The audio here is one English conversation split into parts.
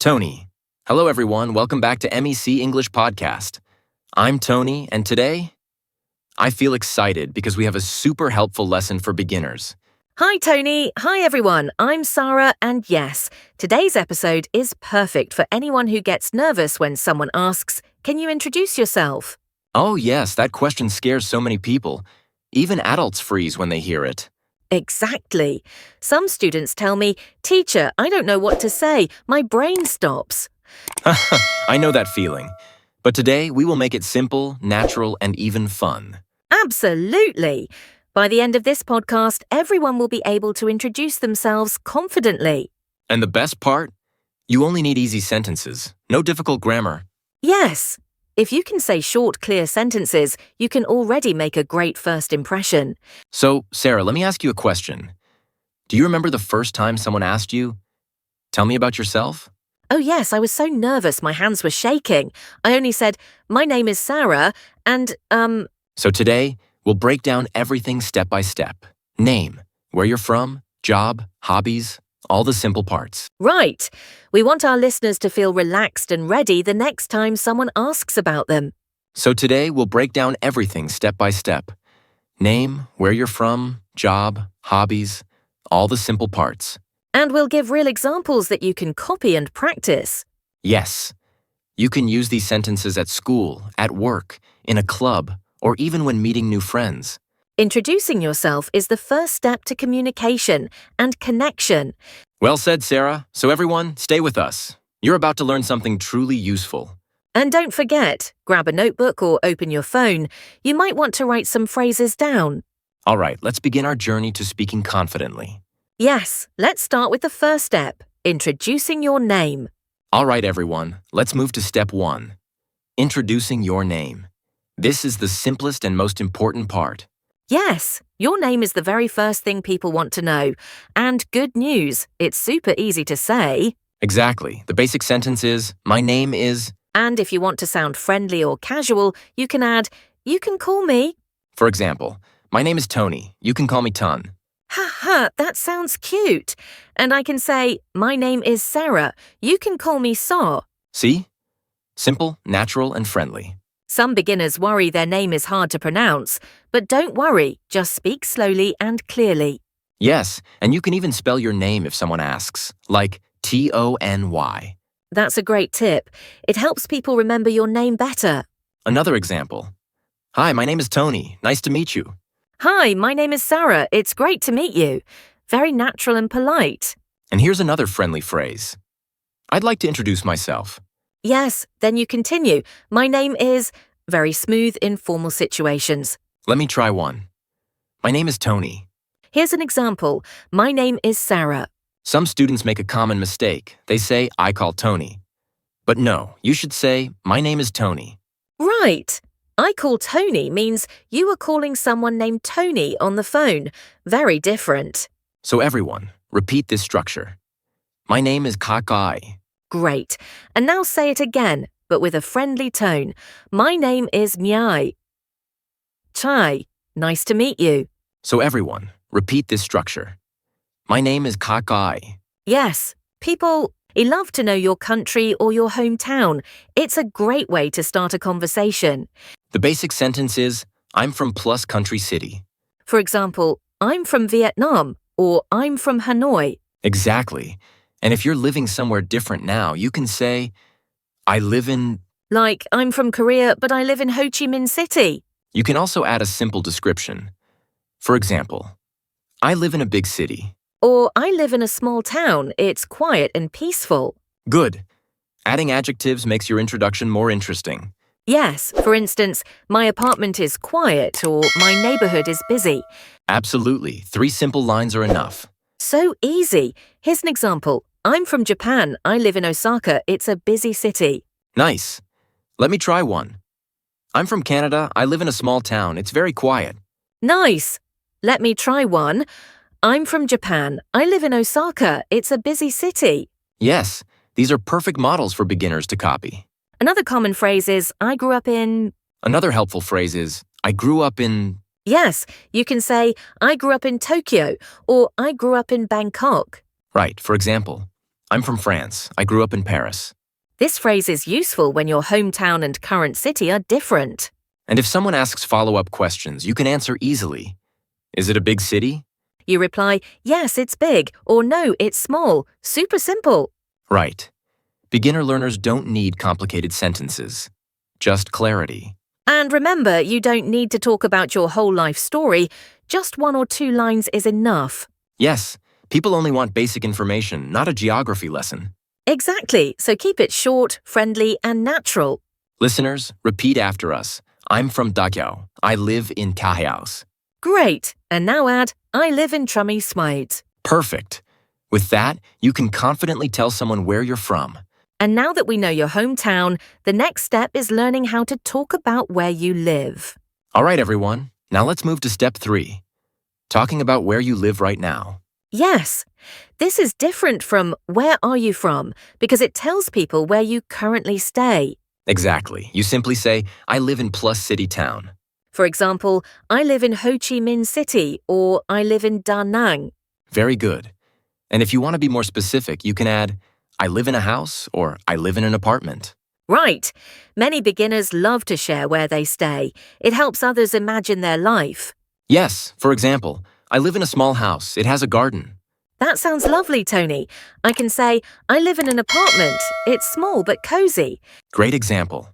Tony. Hello, everyone. Welcome back to MEC English Podcast. I'm Tony, and today, I feel excited because we have a super helpful lesson for beginners. Hi, Tony. Hi, everyone. I'm Sara, and yes, today's episode is perfect for anyone who gets nervous when someone asks, "Can you introduce yourself?" Oh, yes, that question scares so many people. Even adults freeze when they hear it. Exactly. Some students tell me, "Teacher, I don't know what to say. My brain stops." I know that feeling. But today, we will make it simple, natural, and even fun. Absolutely. By the end of this podcast, everyone will be able to introduce themselves confidently. And the best part? You only need easy sentences, no difficult grammar. Yes. If you can say short, clear sentences, you can already make a great first impression. So, Sarah, let me ask you a question. Do you remember the first time someone asked you, "Tell me about yourself"? Oh yes, I was so nervous my hands were shaking. I only said, "My name is Sara," and, So today, we'll break down everything step by step. Name, where you're from, job, hobbies, all the simple parts. Right. We want our listeners to feel relaxed and ready the next time someone asks about them. So today, we'll break down everything step by step. Name, where you're from, job, hobbies, all the simple parts. And we'll give real examples that you can copy and practice. Yes, you can use these sentences at school, at work, in a club, or even when meeting new friends. Introducing yourself is the first step to communication and connection. Well said, Sarah. So everyone, stay with us. You're about to learn something truly useful. And don't forget, grab a notebook or open your phone. You might want to write some phrases down. All right, let's begin our journey to speaking confidently. Yes, let's start with the first step, introducing your name. All right, everyone, let's move to step 1. Introducing your name. This is the simplest and most important part. Yes, your name is the very first thing people want to know. And good news, it's super easy to say. Exactly. The basic sentence is, my name is... And if you want to sound friendly or casual, you can add, "You can call me." For example, my name is Tony. You can call me Ton. Ha ha, that sounds cute. And I can say, "My name is Sara. You can call me Saw." See? Simple, natural, and friendly. Some beginners worry their name is hard to pronounce, but don't worry, just speak slowly and clearly. Yes, and you can even spell your name if someone asks, like Tony. That's a great tip. It helps people remember your name better. Another example. Hi, my name is Tony. Nice to meet you. Hi, my name is Sara. It's great to meet you. Very natural and polite. And here's another friendly phrase. I'd like to introduce myself. Yes, then you continue. My name is... Very smooth, informal situations. Let me try one. My name is Tony. Here's an example. My name is Sara. Some students make a common mistake. They say, I call Tony. But no, you should say, my name is Tony. Right. I call Tony means you are calling someone named Tony on the phone. Very different. So everyone, repeat this structure. My name is Kakai. Great. And now say it again, but with a friendly tone. My name is Nyai. Chai. Nice to meet you. So everyone, repeat this structure. My name is Kakai. Yes, people love to know your country or your hometown. It's a great way to start a conversation. The basic sentence is, I'm from plus country city. For example, I'm from Vietnam or I'm from Hanoi. Exactly. And if you're living somewhere different now, you can say, I live in... Like, I'm from Korea, but I live in Ho Chi Minh City. You can also add a simple description. For example, I live in a big city. Or I live in a small town. It's quiet and peaceful. Good. Adding adjectives makes your introduction more interesting. Yes, for instance, my apartment is quiet or my neighborhood is busy. Absolutely. 3 simple lines are enough. So easy. Here's an example. I'm from Japan. I live in Osaka. It's a busy city. Nice. Let me try one. I'm from Canada. I live in a small town. It's very quiet. Nice. Let me try one. I'm from Japan. I live in Osaka. It's a busy city. Yes, these are perfect models for beginners to copy. Another common phrase is, I grew up in... Another helpful phrase is, I grew up in... Yes, you can say, I grew up in Tokyo, or I grew up in Bangkok. Right, for example, I'm from France. I grew up in Paris. This phrase is useful when your hometown and current city are different. And if someone asks follow-up questions, you can answer easily. Is it a big city? You reply, yes, it's big, or no, it's small. Super simple. Right. Beginner learners don't need complicated sentences, just clarity. And remember, you don't need to talk about your whole life story. Just 1 or 2 lines is enough. Yes, people only want basic information, not a geography lesson. Exactly, so keep it short, friendly, and natural. Listeners, repeat after us. I'm from Dachau. I live in Cahaus. Great, and now add, I live in Trummy-Smythe. Perfect. With that, you can confidently tell someone where you're from. And now that we know your hometown, the next step is learning how to talk about where you live. All right, everyone. Now let's move to step 3. Talking about where you live right now. Yes, this is different from where are you from because it tells people where you currently stay. Exactly. You simply say, I live in plus city town. For example, I live in Ho Chi Minh City or I live in Da Nang. Very good. And if you want to be more specific, you can add, I live in a house or I live in an apartment. Right. Many beginners love to share where they stay. It helps others imagine their life. Yes, for example, I live in a small house. It has a garden. That sounds lovely, Tony. I can say, I live in an apartment. It's small but cozy. Great example.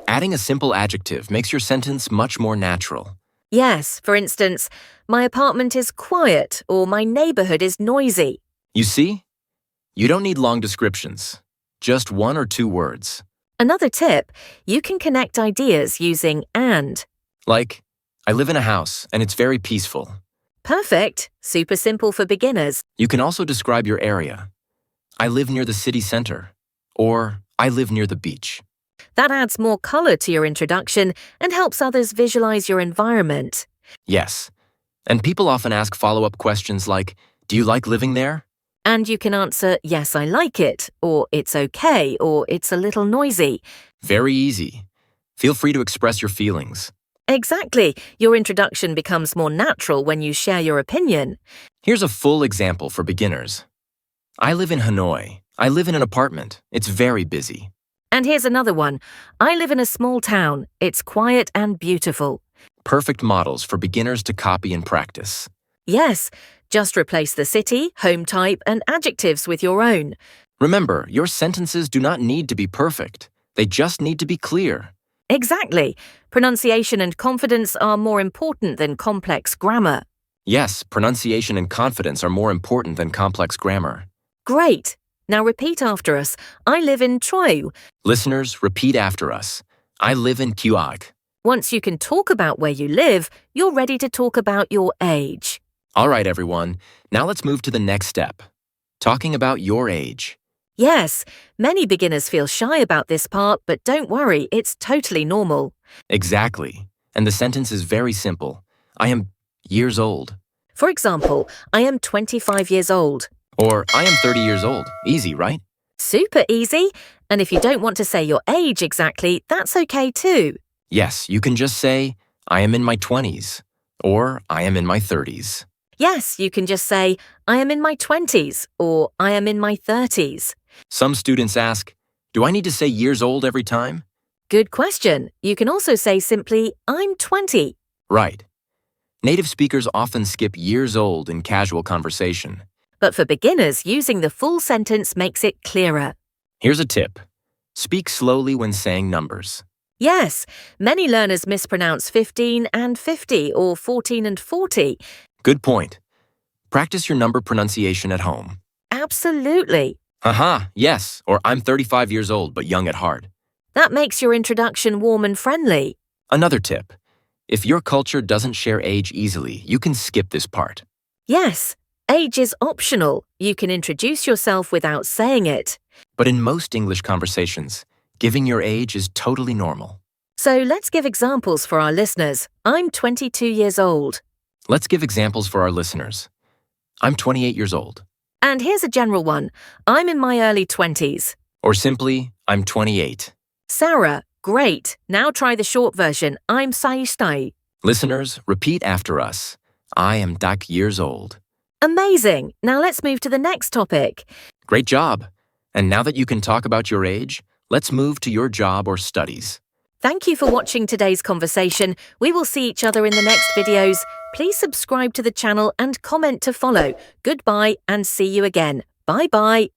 Adding a simple adjective makes your sentence much more natural. Yes, for instance, my apartment is quiet or my neighborhood is noisy. You see? You don't need long descriptions. Just 1 or 2 words. Another tip, you can connect ideas using and. Like, I live in a house and it's very peaceful. Perfect. Super simple for beginners. You can also describe your area. I live near the city center. Or, I live near the beach. That adds more color to your introduction and helps others visualize your environment. Yes. And people often ask follow-up questions like, do you like living there? And you can answer, yes, I like it, or it's okay, or it's a little noisy. Very easy. Feel free to express your feelings. Exactly. Your introduction becomes more natural when you share your opinion. Here's a full example for beginners. I live in Hanoi. I live in an apartment. It's very busy. And here's another one. I live in a small town. It's quiet and beautiful. Perfect models for beginners to copy and practice. Yes, just replace the city, home type, and adjectives with your own. Remember, your sentences do not need to be perfect. They just need to be clear. Exactly. Pronunciation and confidence are more important than complex grammar. Yes, pronunciation and confidence are more important than complex grammar. Great. Now repeat after us. I live in Troy. Listeners, repeat after us. I live in Cuag. Once you can talk about where you live, you're ready to talk about your age. All right, everyone. Now let's move to the next step. Talking about your age. Yes, many beginners feel shy about this part, but don't worry, it's totally normal. Exactly. And the sentence is very simple. I am years old. For example, I am 25 years old. Or I am 30 years old. Easy, right? Super easy. And if you don't want to say your age exactly, that's okay too. Yes, you can just say, I am in my 20s. Or I am in my 30s. Yes, you can just say, I am in my 20s or I am in my 30s. Some students ask, do I need to say years old every time? Good question. You can also say simply, I'm 20. Right. Native speakers often skip years old in casual conversation. But for beginners, using the full sentence makes it clearer. Here's a tip. Speak slowly when saying numbers. Yes, many learners mispronounce 15 and 50 or 14 and 40. Good point. Practice your number pronunciation at home. Absolutely. Haha, yes, or I'm 35 years old but young at heart. That makes your introduction warm and friendly. Another tip. If your culture doesn't share age easily, you can skip this part. Yes, age is optional. You can introduce yourself without saying it. But in most English conversations, giving your age is totally normal. So let's give examples for our listeners. I'm 22 years old. Let's give examples for our listeners. I'm 28 years old. And here's a general one. I'm in my early 20s. Or simply, I'm 28. Sara, great. Now try the short version. I'm 40. Listeners, repeat after us. I am 40 years old. Amazing. Now let's move to the next topic. Great job. And now that you can talk about your age, let's move to your job or studies. Thank you for watching today's conversation. We will see each other in the next videos. Please subscribe to the channel and comment to follow. Goodbye and see you again. Bye-bye.